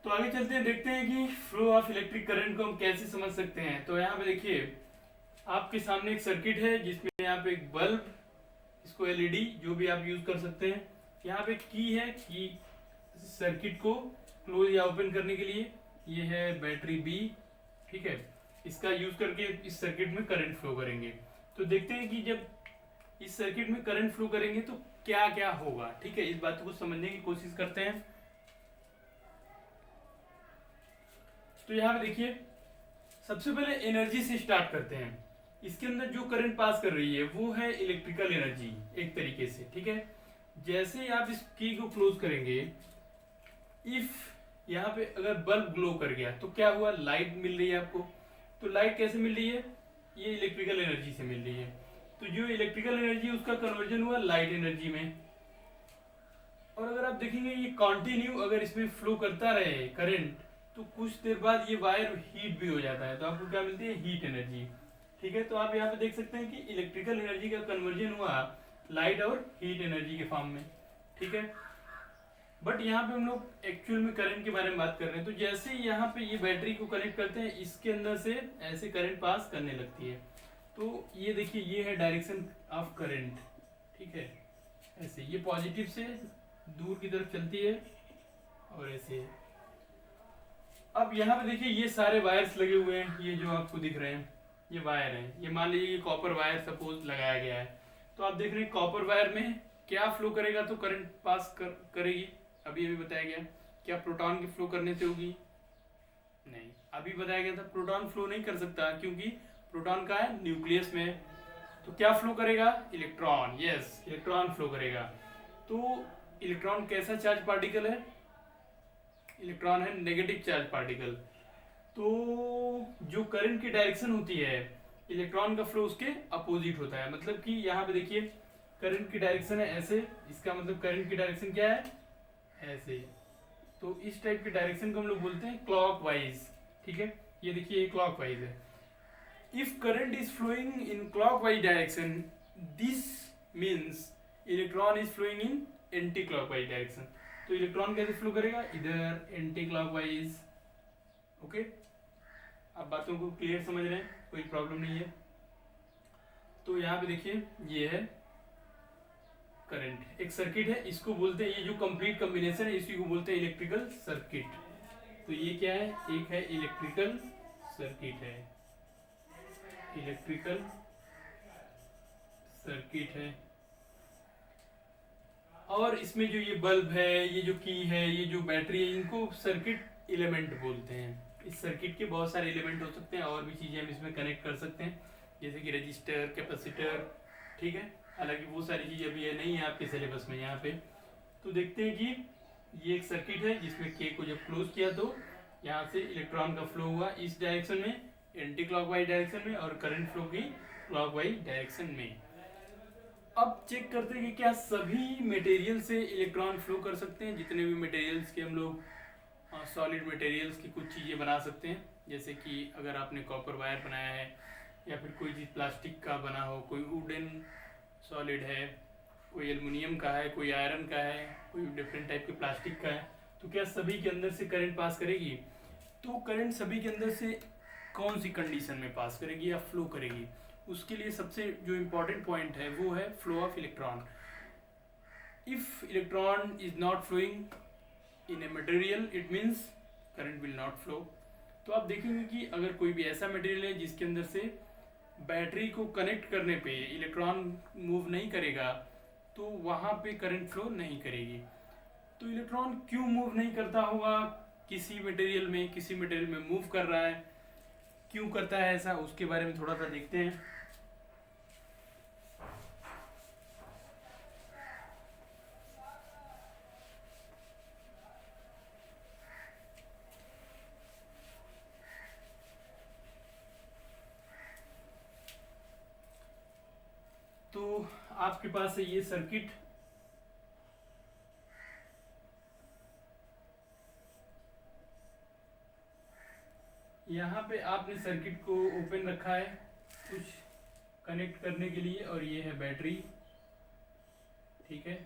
तो आगे चलते हैं, देखते हैं कि फ्लो ऑफ इलेक्ट्रिक करंट को हम कैसे समझ सकते हैं। तो यहाँ पे देखिए आपके सामने एक सर्किट है जिसमें यहाँ पे एक बल्ब, इसको एलईडी जो भी आप यूज कर सकते हैं। यहाँ पे की है कि सर्किट को क्लोज या ओपन करने के लिए। ये है बैटरी बी, ठीक है। इसका यूज करके इस सर्किट में करंट फ्लो करेंगे। तो देखते हैं कि जब इस सर्किट में करंट फ्लो करेंगे तो क्या क्या होगा, ठीक है। इस बात को समझने की कोशिश करते हैं। तो यहाँ पे देखिए सबसे पहले एनर्जी से स्टार्ट करते हैं। इसके अंदर जो करंट पास कर रही है वो है इलेक्ट्रिकल एनर्जी एक तरीके से, ठीक है। जैसे ही आप इस की को क्लोज करेंगे, इफ यहाँ पे अगर बल्ब ग्लो कर गया तो क्या हुआ, लाइट मिल रही है आपको। तो लाइट कैसे मिल रही है, ये इलेक्ट्रिकल एनर्जी से मिल रही है। तो जो इलेक्ट्रिकल एनर्जी उसका कन्वर्जन हुआ लाइट एनर्जी में। और अगर आप देखेंगे ये कंटिन्यू अगर इसमें फ्लो करता रहे करंट, तो कुछ देर बाद ये वायर हीट भी हो जाता है, तो आपको क्या मिलती है, हीट एनर्जी, ठीक है। तो आप यहाँ पे देख सकते हैं कि इलेक्ट्रिकल एनर्जी का कन्वर्जन हुआ लाइट और हीट एनर्जी के फॉर्म में, ठीक है। बट यहाँ पे हम लोग एक्चुअल में करंट के बारे में बात कर रहे हैं। तो जैसे ही यहाँ पे ये बैटरी को कनेक्ट करते हैं, इसके अंदर से ऐसे करंट पास करने लगती है। तो ये देखिए ये है डायरेक्शन ऑफ करंट, ठीक है। ऐसे ये पॉजिटिव से दूर की तरफ चलती है और ऐसे। अब यहाँ पे देखिए ये सारे वायर्स लगे हुए हैं, ये जो आपको दिख रहे हैं ये वायर है। ये मान लीजिए कॉपर वायर सपोज लगाया गया है। तो आप देख रहे हैं कॉपर वायर में क्या फ्लो करेगा, तो करंट पास करेगी। अभी बताया गया क्या प्रोटॉन के फ्लो करने से होगी, नहीं। अभी बताया गया था प्रोटॉन फ्लो नहीं कर सकता क्योंकि प्रोटॉन का है न्यूक्लियस में। तो क्या फ्लो करेगा, इलेक्ट्रॉन, यस इलेक्ट्रॉन फ्लो करेगा। तो इलेक्ट्रॉन कैसा चार्ज पार्टिकल है, इलेक्ट्रॉन है नेगेटिव चार्ज पार्टिकल। तो जो करंट की डायरेक्शन होती है, इलेक्ट्रॉन का फ्लो उसके अपोजिट होता है। मतलब कि यहाँ पे देखिए करंट की डायरेक्शन है ऐसे, इसका मतलब करंट की डायरेक्शन क्या है, ऐसे। तो इस टाइप की डायरेक्शन को हम लोग बोलते हैं क्लॉकवाइज, ठीक है। ये देखिए ये क्लॉकवाइज है। If current is flowing in clockwise direction, this means electron is flowing in anti clockwise direction. तो इलेक्ट्रॉन कैसे फ्लो करेगा, इधर एंटी क्लॉकवाइज, ओके। आप बातों को क्लियर समझ रहे हैं, कोई प्रॉब्लम नहीं है। तो यहाँ पे देखिए ये है करंट, एक सर्किट है, इसको बोलते हैं, ये जो कंप्लीट कॉम्बिनेशन है इसी को बोलते हैं इलेक्ट्रिकल सर्किट। तो ये क्या है, एक है इलेक्ट्रिकल सर्किट है, इलेक्ट्रिकल सर्किट है। और इसमें जो ये बल्ब है, ये जो की है, ये जो बैटरी है, इनको सर्किट एलिमेंट बोलते हैं। इस सर्किट के बहुत सारे एलिमेंट हो सकते हैं और भी चीजें हम इसमें कनेक्ट कर सकते हैं, जैसे कि रजिस्टर, कैपेसिटर, ठीक है। हालांकि वो सारी चीजें अभी ये नहीं है आपके सिलेबस में यहाँ पे। तो देखते हैं कि ये एक सर्किट है जिसमें के को जब क्लोज किया तो यहाँ से इलेक्ट्रॉन का फ्लो हुआ इस डायरेक्शन में, एंटी क्लॉकवाइज डायरेक्शन में, और करंट फ्लो की क्लॉकवाइज डायरेक्शन में। अब चेक करते हैं कि क्या सभी मटेरियल से इलेक्ट्रॉन फ्लो कर सकते हैं। जितने भी मटेरियल्स के हम लोग सॉलिड मटेरियल्स की कुछ चीज़ें बना सकते हैं, जैसे कि अगर आपने कॉपर वायर बनाया है या फिर कोई चीज़ प्लास्टिक का बना हो, कोई वुडन सॉलिड है, कोई एल्युमिनियम का है, कोई आयरन का है, कोई डिफरेंट टाइप के प्लास्टिक का है, तो क्या सभी के अंदर से करंट पास करेगी। तो करंट सभी के अंदर से कौन सी कंडीशन में पास करेगी या फ्लो करेगी, उसके लिए सबसे जो इम्पोर्टेंट पॉइंट है वो है flow of electron. If electron is not flowing in a material, it means current will not flow. तो आप देखेंगे कि अगर कोई भी ऐसा मटेरियल है जिसके अंदर से बैटरी को कनेक्ट करने पे इलेक्ट्रॉन मूव नहीं करेगा, तो वहाँ पे करंट फ्लो नहीं करेगी। तो इलेक्ट्रॉन क्यों मूव नहीं करता होगा किसी मटेरियल में, किसी मटेरियल में मूव कर रहा है, क्यों करता है ऐसा, उसके बारे में थोड़ा सा देखते हैं। तो आपके पास है ये सर्किट, यहाँ पे आपने सर्किट को ओपन रखा है कुछ कनेक्ट करने के लिए, और ये है बैटरी, ठीक है।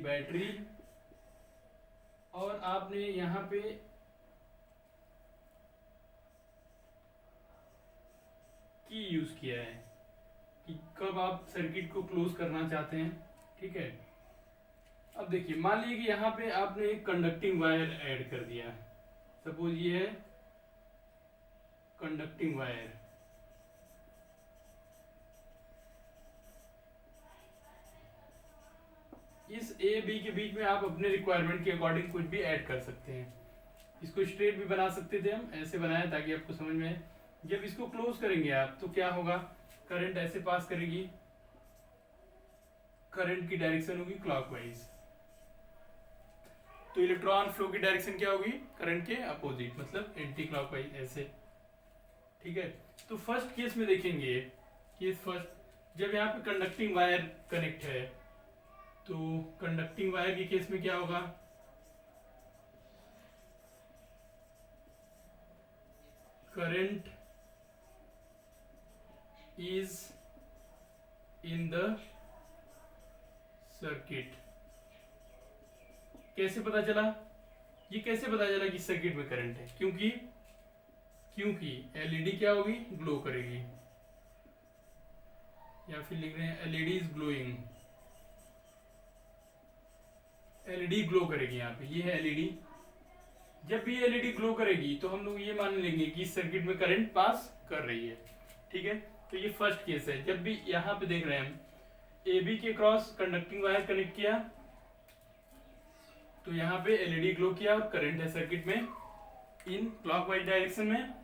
बैटरी, और आपने यहाँ पे की यूज किया है कि कब आप सर्किट को क्लोज करना चाहते हैं। ठीक है, अब देखिए मान लीजिए कि यहाँ पे आपने एक कंडक्टिंग वायर ऐड कर दिया, सपोज ये है कंडक्टिंग वायर। इस ए बी के बीच में आप अपने रिक्वायरमेंट के अकॉर्डिंग कुछ भी ऐड कर सकते हैं। इसको स्ट्रेट भी बना सकते थे, हम ऐसे बनाया ताकि आपको समझ में आए। जब इसको क्लोज करेंगे आप तो क्या होगा, करंट ऐसे पास करेगी, करंट की डायरेक्शन होगी क्लॉकवाइज, तो इलेक्ट्रॉन फ्लो की डायरेक्शन क्या होगी, करंट के अपोजिट, मतलब एंटी क्लॉकवाइज ऐसे। ठीक है, तो फर्स्ट केस में देखेंगे, केस फर्स्ट, जब यहाँ पे कंडक्टिंग वायर कनेक्ट है, तो कंडक्टिंग वायर के केस में क्या होगा, current is in the circuit. कैसे पता चला, ये कैसे पता चला कि सर्किट में करंट है, क्योंकि एलईडी क्या होगी, ग्लो करेगी, या फिर लिख रहे हैं LED is glowing, LED glow करेगी। यहाँ पे ये है एलईडी, जब भी एलईडी ग्लो करेगी तो हम लोग ये मान लेंगे कि सर्किट में करंट पास कर रही है। ठीक है, तो ये फर्स्ट केस है। जब भी यहाँ पे देख रहे हैं हम, ए बी के क्रॉस कंडक्टिंग वायर कनेक्ट किया, तो यहाँ पे एलईडी ग्लो किया और करंट है सर्किट में इन क्लॉकवाइज डायरेक्शन में।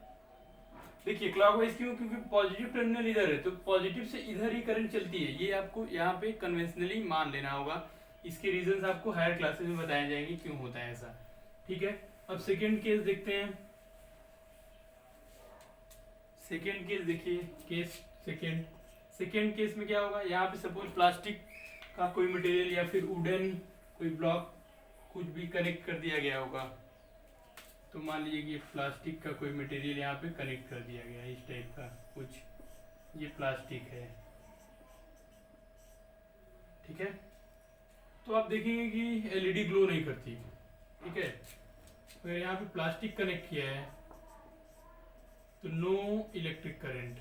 देखिए क्लॉकवाइज क्यों, क्योंकि पॉजिटिव टर्मिनल इधर है, तो पॉजिटिव से इधर ही करंट चलती है। ये आपको यहाँ पे कन्वेंशनली मान लेना होगा, इसके रीजंस आपको हायर क्लासेस में बताए जाएंगे क्यों होता है ऐसा। ठीक है, अब सेकेंड केस देखते हैं। सेकेंड केस देखिए, केस सेकेंड केस में क्या होगा, यहाँ पे सपोज प्लास्टिक का कोई मटेरियल या फिर वुडन कोई ब्लॉक कुछ भी कनेक्ट कर दिया गया होगा। तो मान लीजिए कि प्लास्टिक का कोई मटेरियल यहाँ पे कनेक्ट कर दिया गया, इस टाइप का कुछ, ये प्लास्टिक है। ठीक है, तो आप देखेंगे कि एलईडी ग्लो नहीं करती। ठीक है, तो यहाँ पे प्लास्टिक कनेक्ट किया है तो नो इलेक्ट्रिक करंट।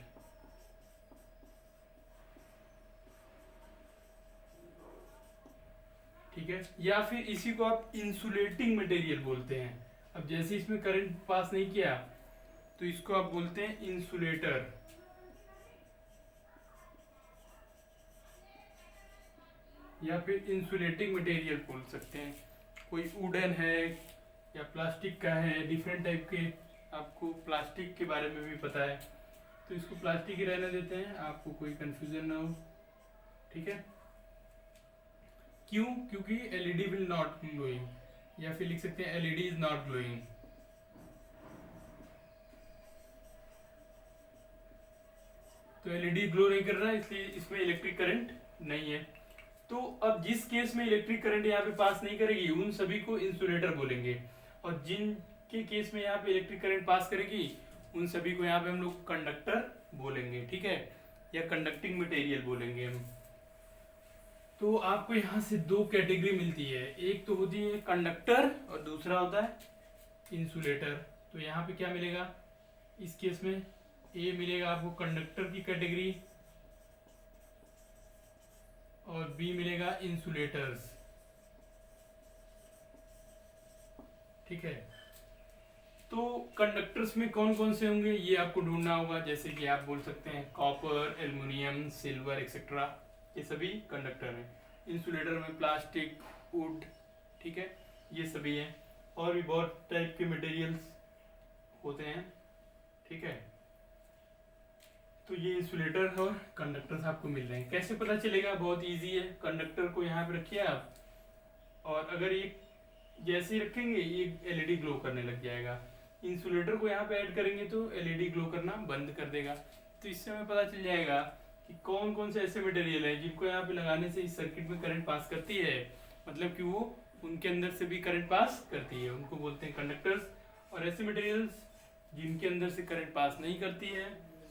ठीक है, या फिर इसी को आप इंसुलेटिंग मटेरियल बोलते हैं। अब जैसे इसमें करंट पास नहीं किया तो इसको आप बोलते हैं इंसुलेटर। या फिर इंसुलेटिंग मटेरियल बोल सकते हैं। कोई वुडन है या प्लास्टिक का है, डिफरेंट टाइप के, आपको प्लास्टिक के बारे में भी पता है, तो इसको प्लास्टिक ही रहने देते हैं, आपको कोई कंफ्यूजन ना हो। ठीक है, क्यों, क्योंकि एलईडी विल नॉट ग्लोइंग, या फिर लिख सकते हैं एलईडी इज नॉट ग्लोइंग। तो एलईडी ग्लो नहीं कर रहा है, इसलिए इसमें इलेक्ट्रिक करंट नहीं है। तो अब जिस केस में इलेक्ट्रिक करंट यहाँ पे पास नहीं करेगी उन सभी को इंसुलेटर बोलेंगे, और जिनके केस में यहाँ पे इलेक्ट्रिक करंट पास करेगी उन सभी को यहाँ पे हम लोग कंडक्टर बोलेंगे। ठीक है, या कंडक्टिंग मटेरियल बोलेंगे हम। तो आपको यहाँ से दो कैटेगरी मिलती है, एक तो होती है कंडक्टर और दूसरा होता है इंसुलेटर। तो यहाँ पे क्या मिलेगा, इस केस में ए मिलेगा आपको कंडक्टर की कैटेगरी और बी मिलेगा इंसुलेटर्स। ठीक है, तो कंडक्टर्स में कौन कौन से होंगे ये आपको ढूंढना होगा। जैसे कि आप बोल सकते हैं कॉपर, एल्युमिनियम, सिल्वर एक्सेट्रा, ये सभी कंडक्टर हैं। इंसुलेटर में प्लास्टिक, वुड, ठीक है, ये सभी हैं। और भी बहुत टाइप के मटेरियल्स होते हैं। ठीक है, तो ये इंसुलेटर और कंडक्टर्स आपको मिल रहे हैं। कैसे पता चलेगा, बहुत इजी है। कंडक्टर को यहाँ पे रखिए आप, और अगर ये जैसे ही रखेंगे ये एलईडी ग्लो करने लग जाएगा। इंसुलेटर को यहाँ पे ऐड करेंगे तो एलईडी ग्लो करना बंद कर देगा। तो इससे हमें पता चल जाएगा कि कौन कौन से ऐसे मटेरियल है जिनको यहाँ पे लगाने से इस सर्किट में करंट पास करती है, मतलब कि वो उनके अंदर से भी करंट पास करती है, उनको बोलते हैं कंडक्टर्स। और ऐसे मटेरियल्स जिनके अंदर से करंट पास नहीं करती है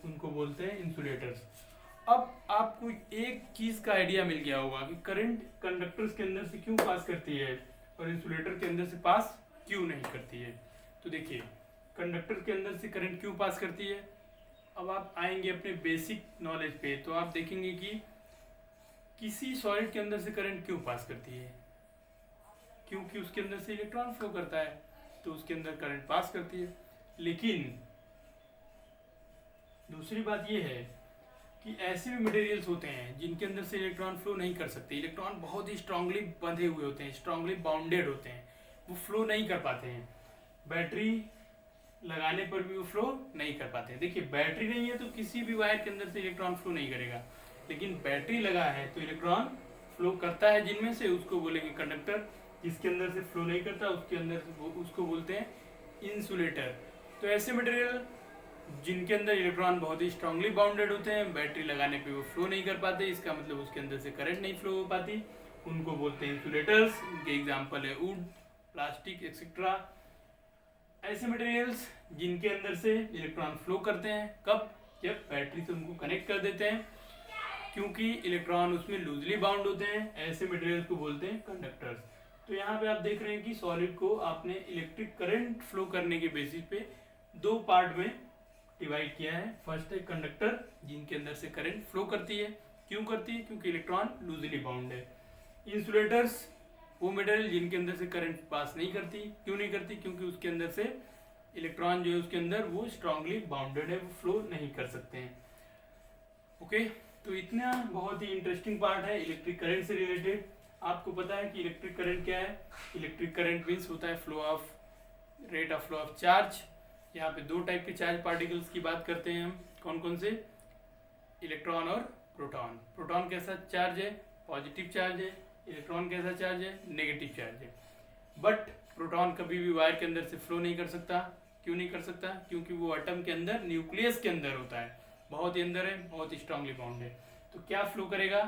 उनको बोलते हैं इंसुलेटर्स। अब आपको एक चीज का आइडिया मिल गया होगा कि करंट कंडक्टर्स के अंदर से क्यों पास करती है और इंसुलेटर के अंदर से पास क्यों नहीं करती है। तो देखिए, कंडक्टर के अंदर से करंट क्यों पास करती है। अब आप आएंगे अपने बेसिक नॉलेज पे, तो आप देखेंगे कि किसी सॉलिड के अंदर से करंट क्यों पास करती है, क्योंकि उसके अंदर से इलेक्ट्रॉन फ्लो करता है, तो उसके अंदर करंट पास करती है। लेकिन दूसरी बात यह है कि ऐसे भी मटेरियल्स होते हैं जिनके अंदर से इलेक्ट्रॉन फ्लो नहीं कर सकते। इलेक्ट्रॉन बहुत ही स्ट्रांगली बंधे हुए होते हैं, स्ट्रांगली बाउंडेड होते हैं, वो फ्लो नहीं कर पाते हैं। बैटरी लगाने पर भी वो फ्लो नहीं कर पाते हैं। देखिए, बैटरी नहीं है तो किसी भी वायर के अंदर से इलेक्ट्रॉन फ्लो नहीं करेगा, लेकिन बैटरी लगा है तो इलेक्ट्रॉन फ्लो करता है। जिनमें से उसको बोलेंगे कंडक्टर, जिसके अंदर से फ्लो नहीं करता उसके अंदर से उसको बोलते हैं इंसुलेटर। तो ऐसे मटेरियल जिनके अंदर इलेक्ट्रॉन बहुत ही स्ट्रांगली बाउंडेड होते हैं, बैटरी लगाने पे वो फ्लो नहीं कर पाते, इसका मतलब उसके अंदर से करंट नहीं फ्लो हो पाती, उनको बोलते हैं इंसुलेटर्स। इनके एग्जांपल है वुड, प्लास्टिक एक्सेट्रा। ऐसे मटेरियल्स जिनके अंदर से इलेक्ट्रॉन फ्लो करते हैं, कब, जब बैटरी से उनको कनेक्ट कर देते हैं, क्योंकि इलेक्ट्रॉन उसमें लूजली बाउंड होते हैं। ऐसे मटेरियल्स को बोलते हैं कंडक्टर्स। तो यहाँ पे आप देख रहे हैं कि सॉलिड को आपने इलेक्ट्रिक करंट फ्लो करने के बेसिस पे दो पार्ट में डिवाइड किया है। फर्स्ट है कंडक्टर, जिनके अंदर से करंट फ्लो करती है, क्यों करती है, क्योंकि इलेक्ट्रॉन लूजली बाउंड है। इंसुलेटर्स, वो मटेरियल जिनके अंदर से करंट पास नहीं करती, क्यों नहीं करती, क्योंकि उसके अंदर से इलेक्ट्रॉन जो है उसके अंदर वो स्ट्रांगली बाउंडेड है, वो फ्लो नहीं कर सकते हैं। ओके, तो इतना बहुत ही इंटरेस्टिंग पार्ट है इलेक्ट्रिक करंट से रिलेटेड। आपको पता है कि इलेक्ट्रिक करंट क्या है। इलेक्ट्रिक करंट मीन्स होता है flow of, rate of flow of charge. यहाँ पे दो टाइप के चार्ज पार्टिकल्स की बात करते हैं हम, कौन कौन से, इलेक्ट्रॉन और प्रोटॉन। प्रोटॉन कैसा चार्ज है, पॉजिटिव चार्ज है। इलेक्ट्रॉन कैसा चार्ज है, नेगेटिव चार्ज है। बट प्रोटॉन कभी भी वायर के अंदर से फ्लो नहीं कर सकता। क्यों नहीं कर सकता, क्योंकि वो एटम के अंदर, न्यूक्लियस के अंदर होता है, बहुत ही अंदर है, बहुत ही स्ट्रांगली बाउंड है। तो क्या फ्लो करेगा,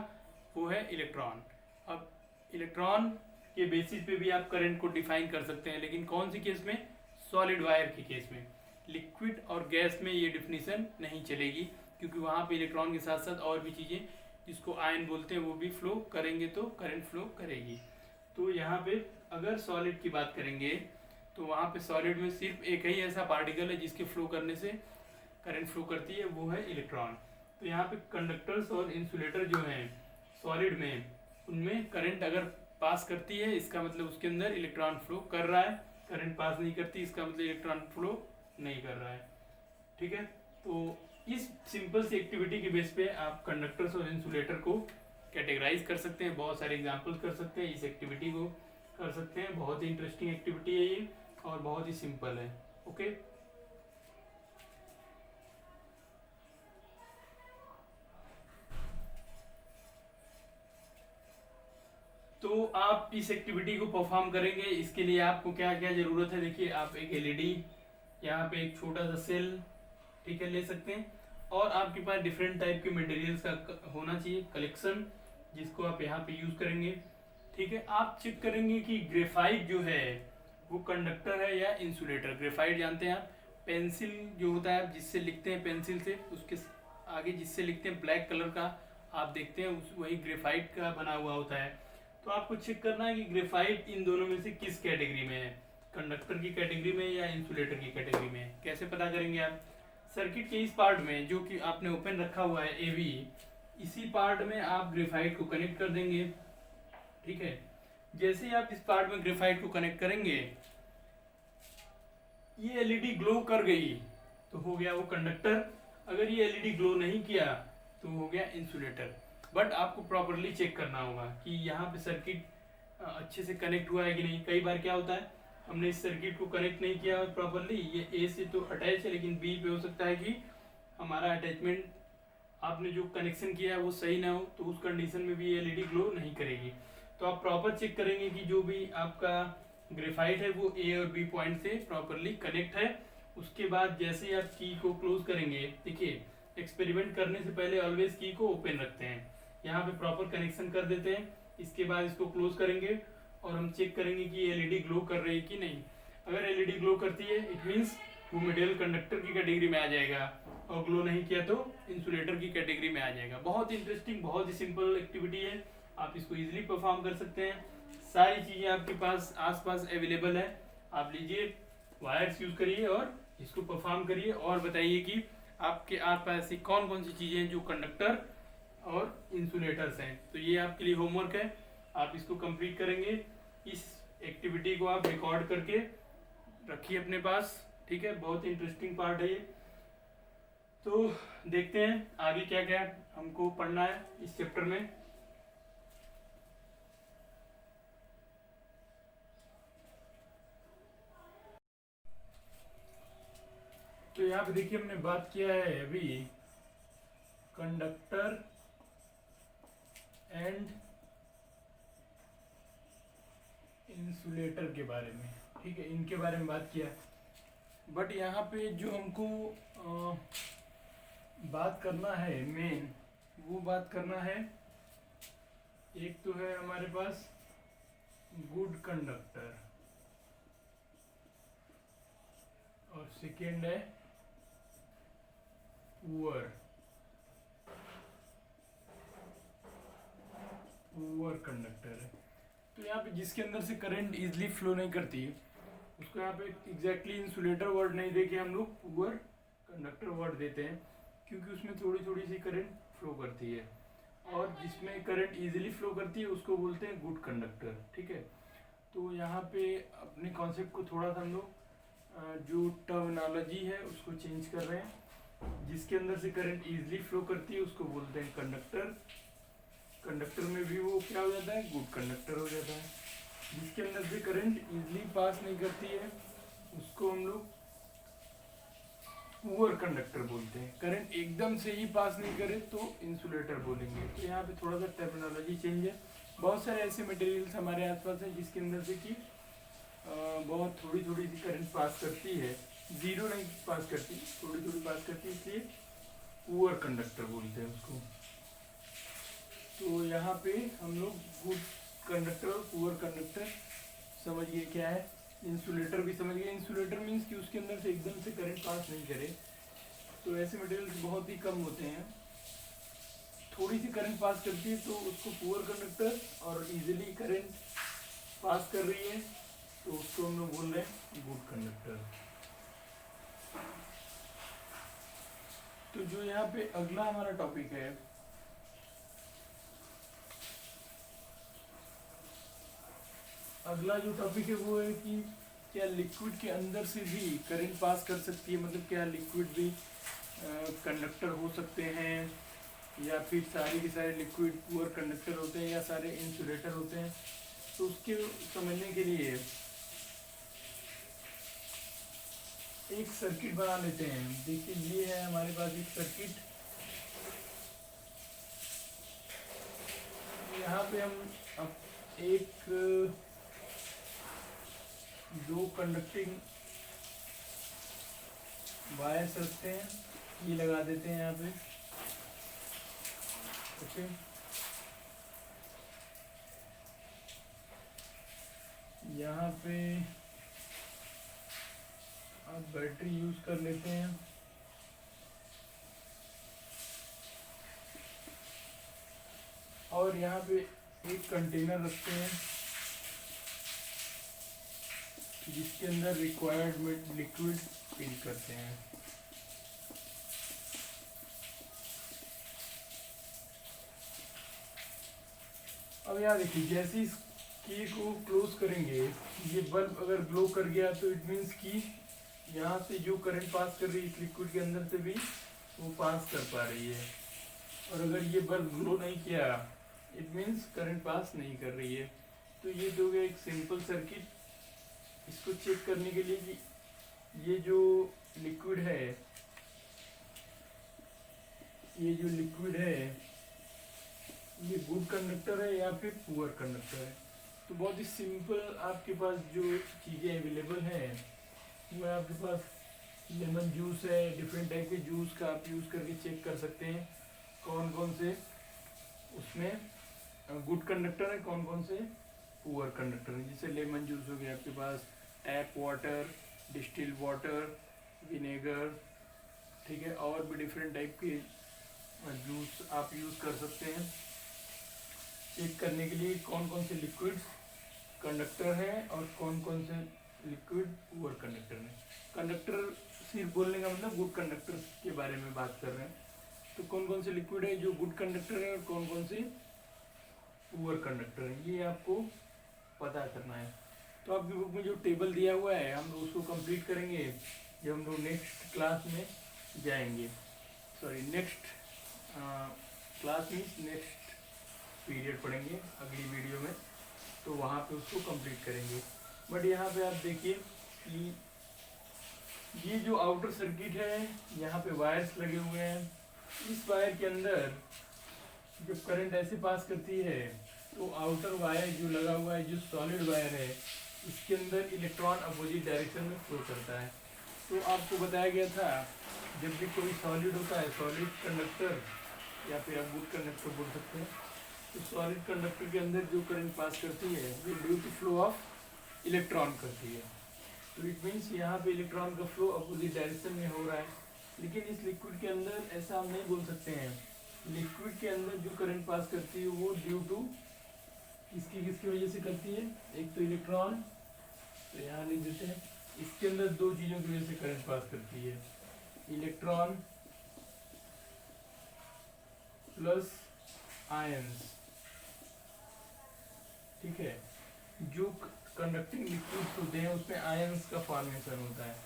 वो है इलेक्ट्रॉन। अब इलेक्ट्रॉन के बेसिस पे भी आप करंट को डिफाइन कर सकते हैं, लेकिन कौन सी केस में, सॉलिड वायर के केस में। लिक्विड और गैस में ये डिफिनीशन नहीं चलेगी, क्योंकि वहाँ पे इलेक्ट्रॉन के साथ साथ और भी चीज़ें जिसको आयन बोलते हैं वो भी फ्लो करेंगे, तो करंट फ्लो करेगी। तो यहाँ पे अगर सॉलिड की बात करेंगे तो वहाँ पे सॉलिड में सिर्फ एक ही ऐसा पार्टिकल है जिसके फ्लो करने से करंट फ्लो करती है, वो है इलेक्ट्रॉन। तो यहाँ पे कंडक्टर्स और इंसुलेटर जो हैं सॉलिड में, उनमें करंट अगर पास करती है, इसका मतलब उसके अंदर इलेक्ट्रॉन फ्लो कर रहा है। करंट पास नहीं करती, इसका मतलब इलेक्ट्रॉन फ्लो नहीं कर रहा है। ठीक है, तो इस सिंपल सी एक्टिविटी के बेस पे आप कंडक्टर्स और इंसुलेटर को कैटेगराइज कर सकते हैं, बहुत सारे एग्जांपल्स कर सकते हैं, इस एक्टिविटी को कर सकते हैं। बहुत ही इंटरेस्टिंग एक्टिविटी है ये और बहुत ही सिंपल है। ओके, तो आप इस एक्टिविटी को परफॉर्म करेंगे, इसके लिए आपको क्या क्या जरूरत है। देखिए, आप एक एलईडी, यहाँ पे एक छोटा सा सेल, ठीक है, ले सकते हैं, और आपके पास डिफरेंट टाइप के मटेरियल्स का होना चाहिए कलेक्शन, जिसको आप यहाँ पे यूज करेंगे। ठीक है, आप चेक करेंगे कि ग्रेफाइट जो है वो कंडक्टर है या इंसुलेटर। ग्रेफाइट जानते हैं आप, पेंसिल जो होता है जिससे लिखते हैं, पेंसिल से उसके आगे जिससे लिखते हैं ब्लैक कलर का, आप देखते हैं वही ग्रेफाइट का बना हुआ होता है। तो आपको चेक करना है कि ग्रेफाइट इन दोनों में से किस कैटेगरी में है, कंडक्टर की कैटेगरी में या इंसुलेटर की कैटेगरी में। कैसे पता करेंगे आप, सर्किट के इस पार्ट में जो कि आपने ओपन रखा हुआ है एवी, इसी पार्ट में आप ग्रेफाइट को कनेक्ट कर देंगे। ठीक है, जैसे ही आप इस पार्ट में ग्रेफाइट को कनेक्ट करेंगे, ये एलईडी ग्लो कर गई तो हो गया वो कंडक्टर। अगर ये एलईडी ग्लो नहीं किया तो हो गया इंसुलेटर। बट आपको प्रॉपरली चेक करना होगा कि यहाँ पे सर्किट अच्छे से कनेक्ट हुआ है कि नहीं। कई बार क्या होता है, हमने इस सर्किट को कनेक्ट नहीं किया प्रॉपरली, ये ए से तो अटैच है लेकिन बी पे हो सकता है कि हमारा अटैचमेंट, आपने जो कनेक्शन किया है वो सही ना हो, तो उस कंडीशन में भी एलईडी ग्लो नहीं करेगी। तो आप प्रॉपर चेक करेंगे कि जो भी आपका ग्रेफाइट है वो ए और बी पॉइंट से प्रॉपरली कनेक्ट है। उसके बाद जैसे ही आप की को क्लोज करेंगे, देखिए एक्सपेरिमेंट करने से पहले ऑलवेज की को ओपन रखते हैं, यहाँ पे प्रॉपर कनेक्शन कर देते हैं, इसके बाद इसको क्लोज करेंगे और हम चेक करेंगे कि एलईडी ग्लो कर रही है कि नहीं। अगर एलईडी ग्लो करती है इट मीन्स वो मटेरियल कंडक्टर की कैटेगरी में आ जाएगा, और ग्लो नहीं किया तो इंसुलेटर की कैटेगरी में आ जाएगा। बहुत इंटरेस्टिंग, बहुत ही सिंपल एक्टिविटी है, आप इसको इजीली परफॉर्म कर सकते हैं। सारी चीज़ें आपके पास आसपास अवेलेबल है, आप लीजिए, वायर्स यूज़ करिए और इसको परफॉर्म करिए, और बताइए कि आपके आसपास ऐसी कौन कौन सी चीज़ें हैं जो कंडक्टर और इंसुलेटर्स हैं। तो ये आपके लिए होमवर्क है, आप इसको कंप्लीट करेंगे। इस एक्टिविटी को आप रिकॉर्ड करके रखिए अपने पास, ठीक है, बहुत इंटरेस्टिंग पार्ट है ये। तो देखते हैं आगे क्या क्या हमको पढ़ना है इस चैप्टर में। तो यहाँ पे देखिए हमने बात किया है अभी कंडक्टर एंड इंसुलेटर के बारे में, ठीक है, इनके बारे में बात किया। बट यहाँ पे जो हमको बात करना है मेन, वो बात करना है, एक तो है हमारे पास गुड कंडक्टर और सेकेंड है पुअर कंडक्टर है। तो यहाँ पे जिसके अंदर से करंट इजीली फ्लो नहीं करती है उसको यहाँ पे एग्जैक्टली इंसुलेटर वर्ड नहीं देके हम लोग पुअर कंडक्टर वर्ड देते हैं, क्योंकि उसमें थोड़ी थोड़ी सी करंट फ्लो करती है, और जिसमें करंट इजीली फ्लो करती है उसको बोलते हैं गुड कंडक्टर, ठीक है। तो यहाँ पे अपने कॉन्सेप्ट को थोड़ा सा हम लोग जो टर्मिनोलॉजी है उसको चेंज कर रहे हैं। जिसके अंदर से करंट इजीली फ्लो करती है उसको बोलते हैं कंडक्टर, कंडक्टर में भी वो क्या हो जाता है, गुड कंडक्टर हो जाता है। जिसके अंदर से करंट इजीली पास नहीं करती है उसको हम लोग पुअर कंडक्टर बोलते हैं। करंट एकदम से ही पास नहीं करे तो इंसुलेटर बोलेंगे। तो यहाँ पे थोड़ा सा टर्मिनोलॉजी चेंज है। बहुत सारे ऐसे मटेरियल्स हमारे आसपास हैं जिसके अंदर से कि बहुत थोड़ी थोड़ी सी करंट पास करती है, जीरो नहीं पास करती, थोड़ी थोड़ी पास करती है, इसलिए पुअर कंडक्टर बोलते हैं उसको। तो यहाँ पे हम लोग गुड कंडक्टर और पुअर कंडक्टर समझिए क्या है। इंसुलेटर भी समझ गए। इंसुलेटर मीन्स कि उसके अंदर से एकदम से करंट पास नहीं करे। तो ऐसे मटेरियल्स बहुत ही कम होते हैं, थोड़ी सी करंट पास करती है तो उसको पुअर कंडक्टर, और इजीली करंट पास कर रही है तो उसको हम लोग बोल रहे हैं गुड कंडक्टर। तो जो यहाँ पे अगला हमारा टॉपिक है, अगला जो टॉपिक है वो है कि क्या लिक्विड के अंदर से भी करंट पास कर सकती है, मतलब क्या लिक्विड भी कंडक्टर हो सकते हैं, या फिर सारे के सारे लिक्विड पुअर कंडक्टर होते हैं, या सारे इंसुलेटर होते हैं। तो उसके समझने के लिए एक सर्किट बना लेते हैं। देखिए ये है हमारे पास एक सर्किट, यहाँ पे हम अब एक दो कंडक्टिंग वायर्स रखते हैं, ये लगा देते हैं यहाँ पे, ओके। यहाँ पे आप बैटरी यूज कर लेते हैं, और यहाँ पे एक कंटेनर रखते हैं जिसके अंदर रिक्वायर्ड लिक्विड फिल करते हैं। अब यहाँ देखिए, जैसे इस की को क्लोज करेंगे, ये बल्ब अगर ग्लो कर गया तो इट मीन्स कि यहाँ से जो करंट पास कर रही है इस लिक्विड के अंदर से भी वो पास कर पा रही है, और अगर ये बल्ब ग्लो नहीं किया इट मीन्स करंट पास नहीं कर रही है। तो ये तो हो गया एक सिंपल सर्किट। इसको चेक करने के लिए कि ये जो लिक्विड है, ये गुड कंडक्टर है या फिर पुअर कंडक्टर है। तो बहुत ही सिंपल आपके पास जो चीज़ें अवेलेबल हैं वो आपके पास लेमन जूस है, डिफरेंट टाइप के जूस का आप यूज़ करके चेक कर सकते हैं कौन कौन से उसमें गुड कंडक्टर है, कौन कौन से पुअर कंडक्टर है। जैसे लेमन जूस हो गया आपके पास, tap water, distil water, vinegar, ठीक है, और भी डिफरेंट टाइप के जूस आप यूज़ कर सकते हैं चेक करने के लिए कौन कौन से लिक्विड्स कंडक्टर है और कौन कौन से लिक्विड पुअर कंडक्टर है। कंडक्टर सिर्फ बोलने का मतलब गुड कंडक्टर के बारे में बात कर रहे हैं। तो कौन कौन से लिक्विड है जो गुड कंडक्टर है और कौन कौन से पुअर कंडक्टर है, ये आपको पता करना है। तो आपकी बुक में जो टेबल दिया हुआ है हम लोग उसको कंप्लीट करेंगे जब हम लोग नेक्स्ट क्लास में जाएंगे। Sorry, next class means next period पढ़ेंगे अगली वीडियो में, तो वहाँ पे उसको कंप्लीट करेंगे। बट यहाँ पे आप देखिए कि ये जो आउटर सर्किट है यहाँ पे वायर्स लगे हुए हैं। इस वायर के अंदर जब करंट ऐसे पास करती है तो आउटर वायर जो लगा हुआ है, जो सॉलिड वायर है, इसके अंदर इलेक्ट्रॉन अपोजिट डायरेक्शन में फ्लो करता है। तो आपको बताया गया था जब भी कोई सॉलिड होता है, सॉलिड कंडक्टर या फिर आप गुड कंडक्टर बोल सकते हैं, तो सॉलिड कंडक्टर के अंदर जो करंट पास करती है वो due to flow of electron करती है। तो इट मीन्स यहाँ पे इलेक्ट्रॉन का फ्लो अपोजिट डायरेक्शन में हो रहा है। लेकिन इस लिक्विड के अंदर ऐसा हम नहीं बोल सकते हैं। लिक्विड के अंदर जो करंट पास करती है वो ड्यू टू किसकी वजह से करती है, एक तो इलेक्ट्रॉन, तो यहाँ लिख देते हैं, इसके अंदर दो चीज़ों की वजह से करंट पास करती है, इलेक्ट्रॉन प्लस आयंस। ठीक है, जो कंडक्टिंग लिक्विड्स होते हैं उसमें आयंस का फॉर्मेशन होता है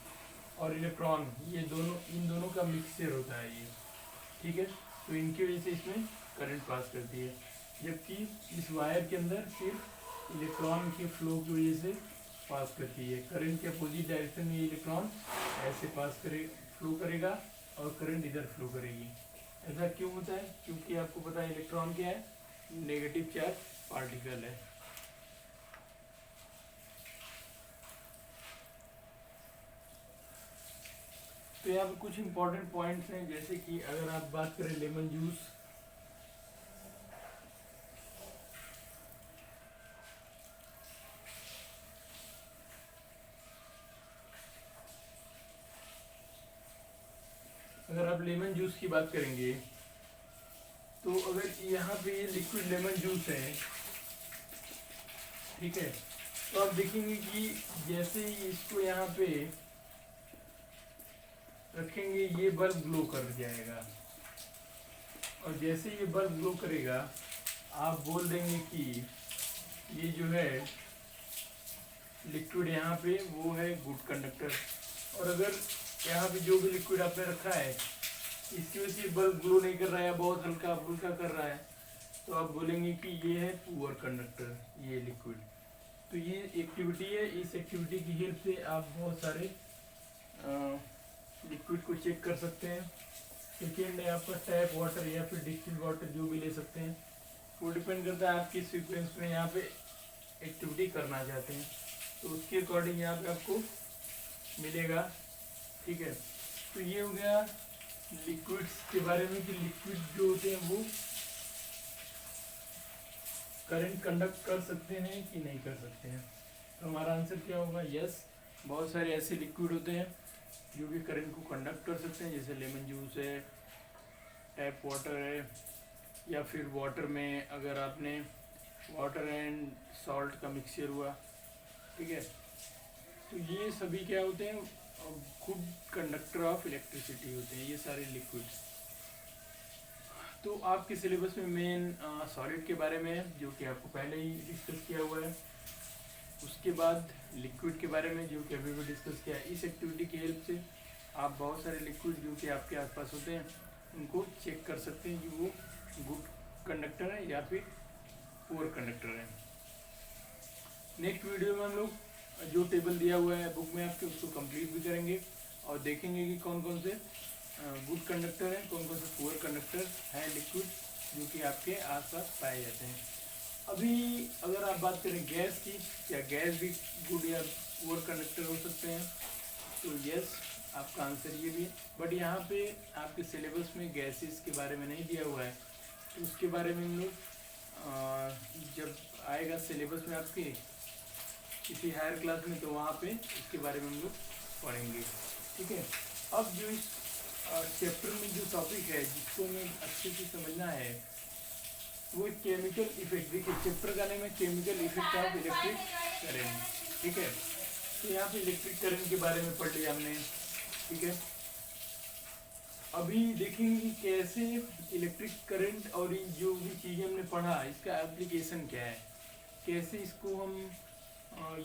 और इलेक्ट्रॉन, ये दोनों, इन दोनों का मिक्सचर होता है ये। ठीक है, तो इनकी वजह से इसमें करंट पास करती है, जबकि इस वायर के अंदर सिर्फ इलेक्ट्रॉन के फ्लो की वजह से पास करती है। करंट के अपोजिट डायरेक्शन में इलेक्ट्रॉन ऐसे फ्लो करेगा और करंट इधर फ्लो करेगी। ऐसा क्यों होता है? क्योंकि आपको पता है इलेक्ट्रॉन क्या है, नेगेटिव चार्ज पार्टिकल है। तो यहाँ पे कुछ इंपॉर्टेंट पॉइंट्स हैं, जैसे कि अगर आप बात करें लेमन जूस, अगर आप लेमन जूस की बात करेंगे तो अगर यहाँ पे ये लिक्विड लेमन जूस है, ठीक है, तो आप देखेंगे कि जैसे ही इसको यहाँ पे रखेंगे ये बल्ब ग्लो कर जाएगा, और जैसे ये बल्ब ग्लो करेगा आप बोल देंगे कि ये जो है लिक्विड यहाँ पे वो है गुड कंडक्टर। और अगर यहाँ पे जो भी लिक्विड आपने रखा है इसकी वजह से बल्ब ग्लो नहीं कर रहा है, बहुत हल्का फुल्का कर रहा है, तो आप बोलेंगे कि ये है पुअर कंडक्टर, ये लिक्विड। तो ये एक्टिविटी है, इस एक्टिविटी की हेल्प से आप बहुत सारे लिक्विड को चेक कर सकते हैं। सेकेंड है आपका टैप वाटर या फिर डिस्टिल्ड वाटर, जो भी ले सकते हैं, वो डिपेंड करता है आप किस सीक्वेंस में यहाँ पे एक्टिविटी करना चाहते हैं, तो उसके अकॉर्डिंग यहाँ पे आपको मिलेगा। ठीक है, तो ये हो गया लिक्विड्स के बारे में कि लिक्विड जो होते हैं वो करंट कंडक्ट कर सकते हैं कि नहीं कर सकते हैं। तो हमारा आंसर क्या होगा, यस। बहुत सारे ऐसे लिक्विड होते हैं जो कि करंट को कंडक्ट कर सकते हैं, जैसे लेमन जूस है, टैप वाटर है, या फिर वाटर में अगर आपने वाटर एंड सॉल्ट का मिक्सचर हुआ, ठीक है, तो ये सभी क्या होते हैं, गुड कंडक्टर ऑफ इलेक्ट्रिसिटी होते हैं ये सारे लिक्विड्स। तो आपके सिलेबस में मेन सॉलिड के बारे में है जो कि आपको पहले ही डिस्कस किया हुआ है, उसके बाद लिक्विड के बारे में जो कि अभी भी डिस्कस किया है। इस एक्टिविटी की हेल्प से आप बहुत सारे लिक्विड जो कि आपके आसपास होते हैं उनको चेक कर सकते हैं कि वो गुड कंडक्टर है या फिर पुअर कंडक्टर है। नेक्स्ट वीडियो में हम लोग जो टेबल दिया हुआ है बुक में आपके उसको कंप्लीट भी करेंगे और देखेंगे कि कौन कौन से गुड कंडक्टर हैं, कौन कौन से पुअर कंडक्टर हैं लिक्विड जो कि आपके आसपास पाए जाते हैं। अभी अगर आप बात करें गैस की, क्या गैस भी गुड या पुअर कंडक्टर हो सकते हैं, तो यस आपका आंसर ये भी है। बट यहाँ पे आपके सिलेबस में गैसेस के बारे में नहीं दिया हुआ है, तो उसके बारे में हम लोग जब आएगा सिलेबस में आपके किसी हायर क्लास में तो वहाँ पे इसके बारे में हम लोग पढ़ेंगे। ठीक है, अब जो इस चैप्टर में जो टॉपिक है जिसको हमें अच्छे से समझना है वो केमिकल इफेक्ट। देखिए चैप्टर का नाम है chemical effect of electric current. ठीक है, तो यहाँ पे इलेक्ट्रिक करंट के बारे में पढ़ लिया हमने। ठीक है, अभी देखेंगे कि कैसे इलेक्ट्रिक करंट और ये जो भी चीज़ें हमने पढ़ा इसका एप्लीकेशन क्या है, कैसे इसको हम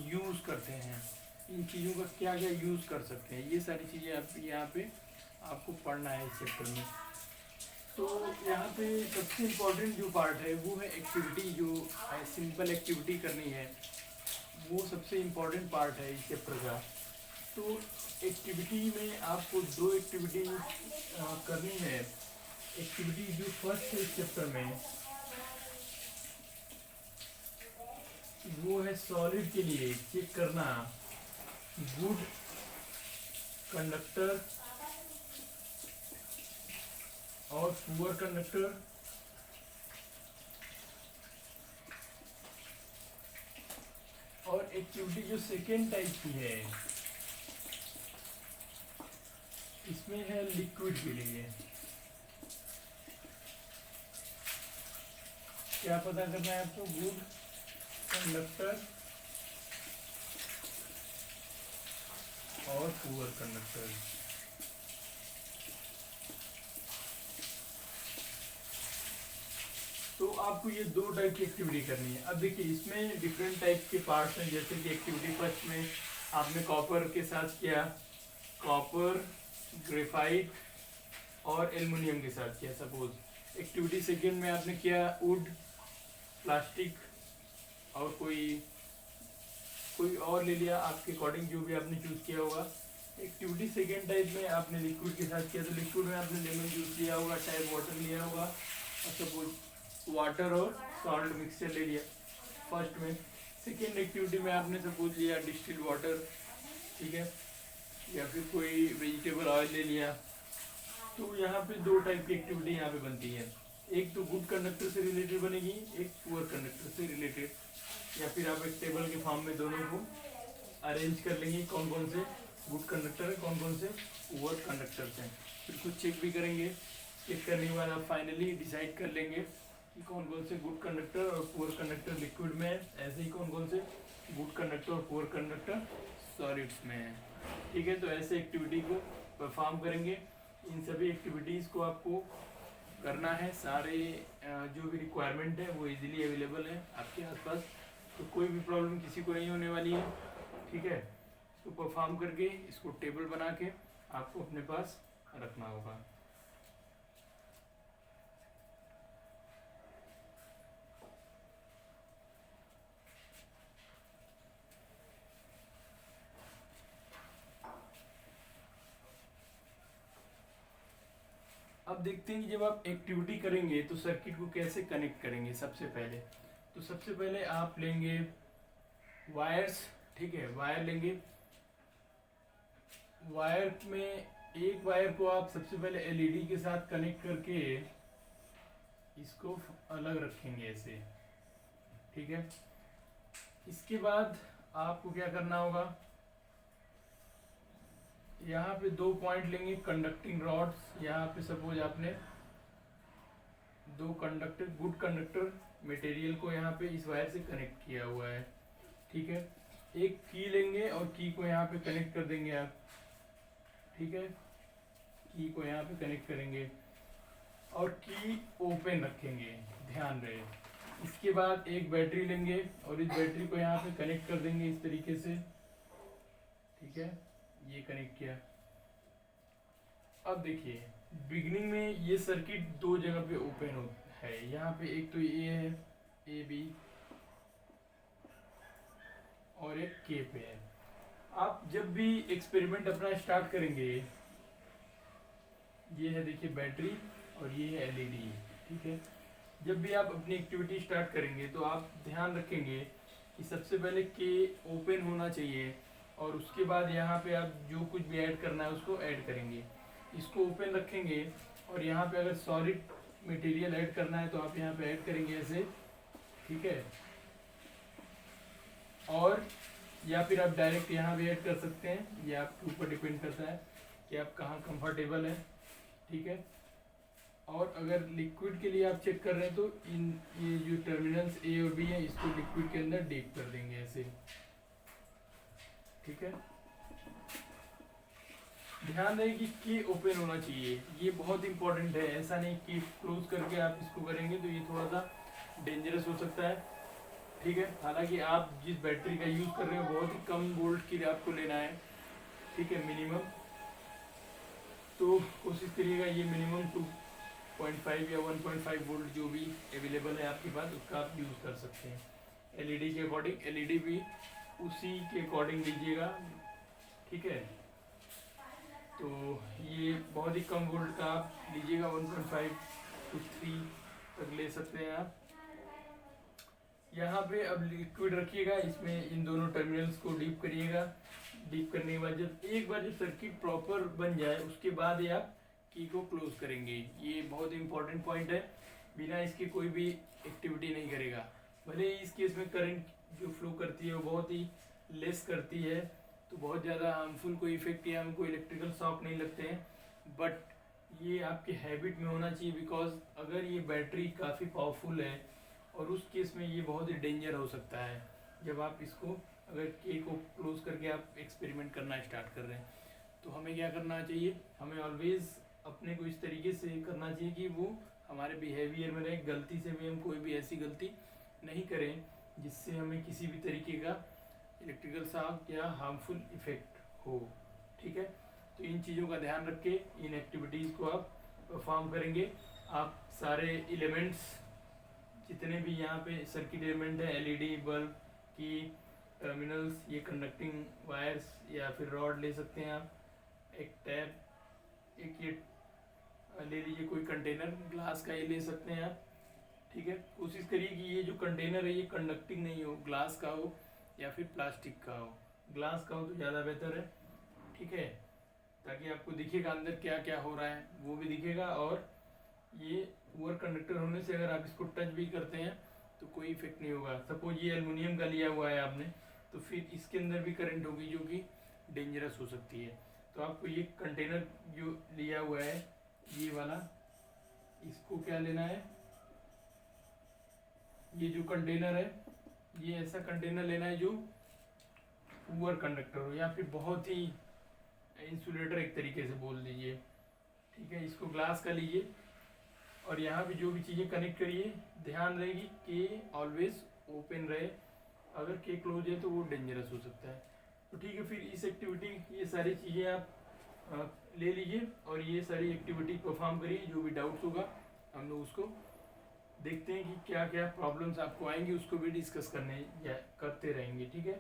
यूज़ करते हैं, इन चीज़ों का क्या क्या यूज़ कर सकते हैं, ये सारी चीज़ें आप यहाँ पे आपको पढ़ना है इस चैप्टर में। तो यहाँ पे सबसे इम्पोर्टेंट जो पार्ट है वो है एक्टिविटी, जो सिंपल एक्टिविटी करनी है वो सबसे इम्पोर्टेंट पार्ट है इस चैप्टर का। तो एक्टिविटी में आपको दो एक्टिविटी करनी है। एक्टिविटी जो फर्स्ट है इस चैप्टर में वो है सॉलिड के लिए चेक करना गुड कंडक्टर और पुअर कंडक्टर। और एक्टिविटी जो सेकेंड टाइप की है इसमें है लिक्विड के लिए क्या पता करना है आपको, गुड कंडक्टर और पुअर कंडक्टर। तो आपको ये दो टाइप की एक्टिविटी करनी है। अब देखिए इसमें डिफरेंट टाइप के पार्ट्स हैं, जैसे कि एक्टिविटी फर्स्ट में आपने कॉपर के साथ किया, कॉपर, ग्रेफाइट और एल्युमिनियम के साथ किया सपोज। एक्टिविटी सेकेंड में आपने किया वुड, प्लास्टिक और कोई और ले लिया आपके अकॉर्डिंग जो भी आपने चूज किया होगा। एक्टिविटी सेकेंड टाइप में आपने लिक्विड के साथ किया, तो लिक्विड में आपने लेमन जूस लिया होगा, टाइप वाटर लिया होगा और सपोज वाटर और सॉल्ट मिक्सचर ले लिया फर्स्ट में। सेकेंड एक्टिविटी में आपने सपोज लिया डिस्टिल्ड वाटर, ठीक है, या फिर कोई वेजिटेबल ऑयल ले लिया। तो यहाँ पे दो टाइप की एक्टिविटी यहाँ पे बनती है, एक तो गुड कंडक्टर से रिलेटेड बनेगी, एक पुअर कंडक्टर से रिलेटेड, या फिर आप एक टेबल के फॉर्म में दोनों को अरेंज कर लेंगे कौन कौन से गुड कंडक्टर है कौन कौन से पुअर कंडक्टर्स हैं। फिर कुछ चेक भी करेंगे, चेक करने के बाद आप फाइनली डिसाइड कर लेंगे कि कौन कौन से गुड कंडक्टर और पुअर कंडक्टर लिक्विड में है, ऐसे ही कौन कौन से गुड कंडक्टर और पुअर कंडक्टर सॉलिड्स में है। ठीक है, तो ऐसे एक्टिविटी को परफॉर्म करेंगे। इन सभी एक्टिविटीज़ को आपको करना है, सारे जो भी रिक्वायरमेंट है वो इजीली अवेलेबल है आपके आसपास, तो कोई भी प्रॉब्लम किसी को नहीं होने वाली है। ठीक है, तो परफॉर्म करके इसको टेबल बना के आपको अपने पास रखना होगा। अब देखते हैं कि जब आप एक्टिविटी करेंगे तो सर्किट को कैसे कनेक्ट करेंगे। सबसे पहले आप लेंगे वायर्स, ठीक है, वायर लेंगे। वायर में एक वायर को आप सबसे पहले एलईडी के साथ कनेक्ट करके इसको अलग रखेंगे ऐसे, ठीक है। इसके बाद आपको क्या करना होगा, यहाँ पे दो पॉइंट लेंगे कंडक्टिंग रॉड्स। यहाँ पे सपोज आपने दो गुड कंडक्टर मटेरियल को यहाँ पे इस वायर से कनेक्ट किया हुआ है, ठीक है। एक की लेंगे और की को यहाँ पे कनेक्ट कर देंगे आप, ठीक है, की को यहाँ पे कनेक्ट करेंगे और की ओपन रखेंगे, ध्यान रहे। इसके बाद एक बैटरी लेंगे और इस बैटरी को यहाँ पे कनेक्ट कर देंगे इस तरीके से, ठीक है, ये कनेक्ट किया। अब देखिए बिगनिंग में ये सर्किट दो जगह पे ओपन है, यहाँ पे एक तो ये है ए बी और एक के पे है। आप जब भी एक्सपेरिमेंट अपना स्टार्ट करेंगे, ये है देखिए बैटरी और ये है एलईडी, ठीक है। जब भी आप अपनी एक्टिविटी स्टार्ट करेंगे तो आप ध्यान रखेंगे कि सबसे पहले के ओपन होना चाहिए और उसके बाद यहाँ पे आप जो कुछ भी ऐड करना है उसको ऐड करेंगे। इसको ओपन रखेंगे और यहाँ पे अगर सॉलिड मटेरियल ऐड करना है तो आप यहाँ पे ऐड करेंगे ऐसे, ठीक है। और या फिर आप डायरेक्ट यहाँ भी ऐड कर सकते हैं, ये आपके ऊपर डिपेंड करता है कि आप कहाँ कंफर्टेबल है। ठीक है। और अगर लिक्विड के लिए आप चेक कर रहे हैं तो इन ये जो टर्मिनल्स ए और बी है इसको लिक्विड के अंदर डीप कर देंगे ऐसे, ठीक है। ध्यान रहे कि ओपन होना चाहिए, ये बहुत इंपॉर्टेंट है। ऐसा नहीं कि क्लोज करके आप इसको करेंगे तो ये थोड़ा सा डेंजरस हो सकता है, ठीक है। हालांकि आप जिस बैटरी का यूज़ कर रहे हो बहुत ही कम वोल्ट की आपको लेना है, ठीक है, मिनिमम। तो कोशिश करिएगा ये मिनिमम 2.5 या 1.5 वोल्ट जो भी अवेलेबल है आपके पास उसका आप यूज़ कर सकते हैं। एलईडी के अकॉर्डिंग एलईडी भी उसी के अकॉर्डिंग लीजिएगा, ठीक है। तो ये बहुत ही कम वोल्ट का आप लीजिएगा, 1.5 to 3 तक ले सकते हैं आप। यहाँ पे अब लिक्विड रखिएगा, इसमें इन दोनों टर्मिनल्स को डीप करिएगा। डीप करने के बाद एक बार जब सर्किट प्रॉपर बन जाए उसके बाद ये आप की को क्लोज करेंगे। ये बहुत इंपॉर्टेंट पॉइंट है, बिना इसके कोई भी एक्टिविटी नहीं करेगा। भले ही इस केस में करंट जो फ्लो करती है वो बहुत ही लेस करती है, तो बहुत ज़्यादा हार्मफुल कोई इफेक्ट या हमको इलेक्ट्रिकल शॉक नहीं लगते हैं, बट ये आपके हैबिट में होना चाहिए। बिकॉज अगर ये बैटरी काफ़ी पावरफुल है और उस केस में ये बहुत ही डेंजर हो सकता है जब आप इसको अगर के को क्लोज करके आप एक्सपेरिमेंट करना स्टार्ट कर रहे हैं। तो हमें क्या करना चाहिए, हमें ऑलवेज अपने को इस तरीके से करना चाहिए कि वो हमारे बिहेवियर में रहे, गलती से भी हम कोई भी ऐसी गलती नहीं करें जिससे हमें किसी भी तरीके का इलेक्ट्रिकल शॉक या हार्मफुल इफेक्ट हो, ठीक है। तो इन चीज़ों का ध्यान रख के इन एक्टिविटीज़ को आप परफॉर्म करेंगे। आप सारे एलिमेंट्स जितने भी यहाँ पे सर्किट एलिमेंट है, एलईडी बल्ब की टर्मिनल्स, ये कंडक्टिंग वायर्स या फिर रॉड ले सकते हैं आप, एक टैप, एक ये ले लीजिए कोई कंटेनर ग्लास का, ये ले सकते हैं आप, ठीक है। कोशिश करिए कि ये जो कंटेनर है ये कंडक्टिंग नहीं हो, ग्लास का हो या फिर प्लास्टिक का हो। ग्लास का हो तो ज़्यादा बेहतर है, ठीक है, ताकि आपको दिखेगा अंदर क्या क्या हो रहा है वो भी दिखेगा। और ये पुअर कंडक्टर होने से अगर आप इसको टच भी करते हैं तो कोई इफेक्ट नहीं होगा। सपोज ये एल्युमिनियम का लिया हुआ है आपने, तो फिर इसके अंदर भी करंट होगी जो कि डेंजरस हो सकती है। तो आपको ये कंटेनर जो लिया हुआ है ये वाला, इसको क्या लेना है, ये जो कंटेनर है ये ऐसा कंटेनर लेना है जो पुअर कंडक्टर हो या फिर बहुत ही इंसुलेटर एक तरीके से बोल दीजिए, ठीक है। इसको ग्लास का लीजिए और यहाँ भी जो भी चीज़ें कनेक्ट करिए ध्यान रहेगी कि ऑलवेज ओपन रहे। अगर के क्लोज है तो वो डेंजरस हो सकता है। तो ठीक है, फिर इस एक्टिविटी ये सारी चीज़ें आप ले लीजिए और ये सारी एक्टिविटी परफॉर्म करिए। जो भी डाउट्स होगा हम लोग उसको देखते हैं कि क्या क्या प्रॉब्लम्स आपको आएंगी, उसको भी डिस्कस करते रहेंगे, ठीक है।